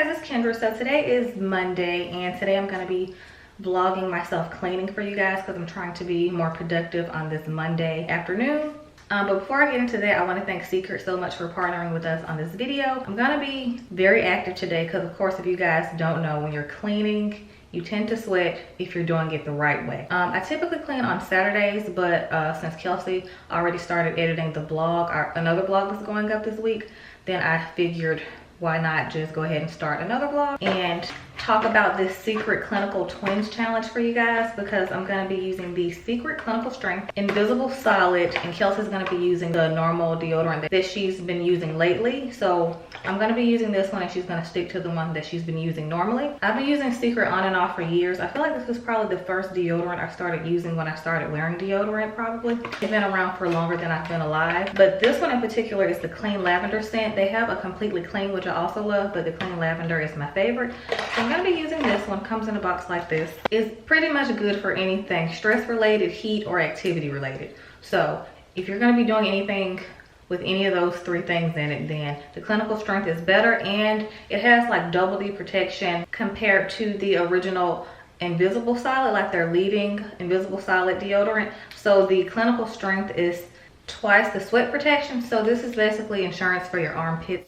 guys, it's Kendra. So today is Monday, and today I'm going to be vlogging myself cleaning for you guys because I'm trying to be more productive on this Monday afternoon. But before I get into that, I want to thank Secret so much for partnering with us on this video. I'm going to be very active today because, of course, if you guys don't know, when you're cleaning, you tend to sweat if you're doing it the right way. I typically clean on Saturdays, but since Kelsey already started editing the blog, another blog is going up this week, then I figured why not just go ahead and start another vlog and talk about this Secret Clinical Twins Challenge for you guys, because I'm going to be using the Secret Clinical Strength Invisible Solid, and Kelsey's going to be using the normal deodorant that she's been using lately. So I'm going to be using this one, and she's going to stick to the one that she's been using normally. I've been using Secret on and off for years. I feel like this was probably the first deodorant I started using when I started wearing deodorant, probably. It's been around for longer than I've been alive. But this one in particular is the Clean Lavender scent. They have a Completely Clean, which I also love, but the Clean Lavender is my favorite. So I'm going to be using this one. Comes in a box like this. It's pretty much good for anything stress related, heat, or activity related. So if you're going to be doing anything with any of those three things in it, then the Clinical Strength is better, and it has like double the protection compared to the original Invisible Solid, like their leading Invisible Solid deodorant. So the Clinical Strength is twice the sweat protection. So this is basically insurance for your armpits.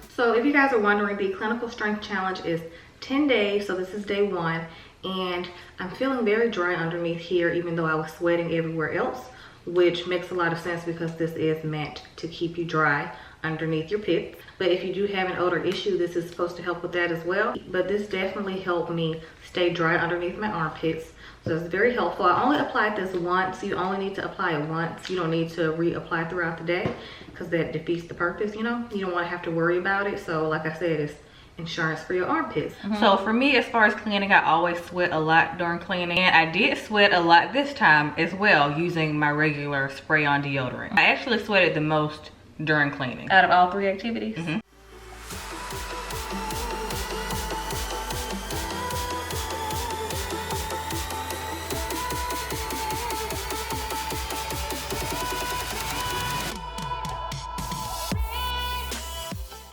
So if you guys are wondering, the Clinical Strength Challenge is 10 days. So this is day 1, and I'm feeling very dry underneath here, even though I was sweating everywhere else, which makes a lot of sense because this is meant to keep you dry underneath your pits. But if you do have an odor issue, this is supposed to help with that as well. But this definitely helped me stay dry underneath my armpits. So it's very helpful. I only applied this once. You only need to apply it once. You don't need to reapply throughout the day because that defeats the purpose, you know? You don't want to have to worry about it. So like I said, it's insurance for your armpits. So for me, as far as cleaning, I always sweat a lot during cleaning, and I did sweat a lot this time as well using my regular spray-on deodorant. I actually sweated the most during cleaning out of all 3 activities.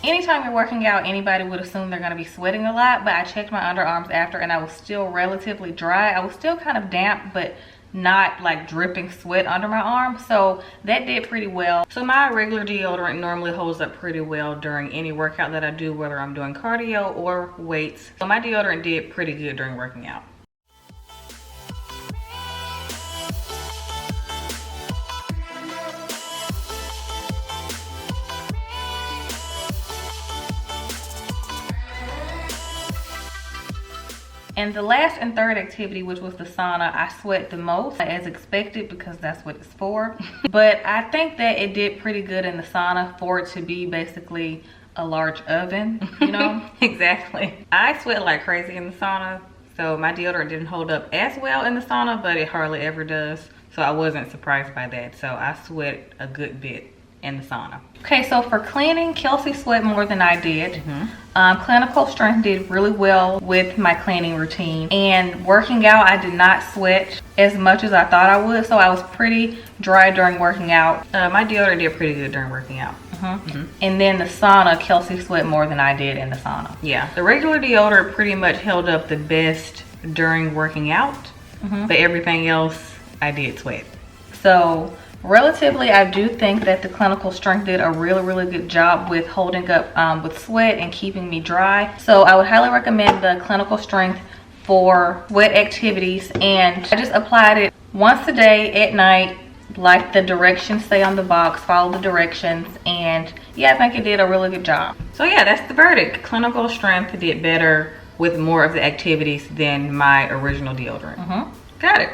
Anytime you're working out, anybody would assume they're going to be sweating a lot, but I checked my underarms after and I was still relatively dry. I was still kind of damp, but not like dripping sweat under my arm, so that did pretty well. So my regular deodorant normally holds up pretty well during any workout that I do, whether I'm doing cardio or weights. So my deodorant did pretty good during working out. And the last and third activity, which was the sauna, I sweat the most, as expected, because that's what it's for. But I think that it did pretty good in the sauna for it to be basically a large oven, you know? Exactly. I sweat like crazy in the sauna, so my deodorant didn't hold up as well in the sauna, but it hardly ever does. So I wasn't surprised by that. So I sweat a good bit in the sauna. Okay, so for cleaning, Kelsey sweat more than I did. Clinical Strength did really well with my cleaning routine, and working out, I did not sweat as much as I thought I would, so I was pretty dry during working out. My deodorant did pretty good during working out. And then the sauna, Kelsey sweat more than I did in the sauna. Yeah, the regular deodorant pretty much held up the best during working out, but everything else I did sweat. So relatively, I do think that the Clinical Strength did a really good job with holding up with sweat and keeping me dry. So I would highly recommend the Clinical Strength for wet activities, and I just applied it once a day at night, like the directions say on the box. Follow the directions, and yeah, I think it did a really good job. So yeah, that's the verdict. Clinical Strength did better with more of the activities than my original deodorant. Got it.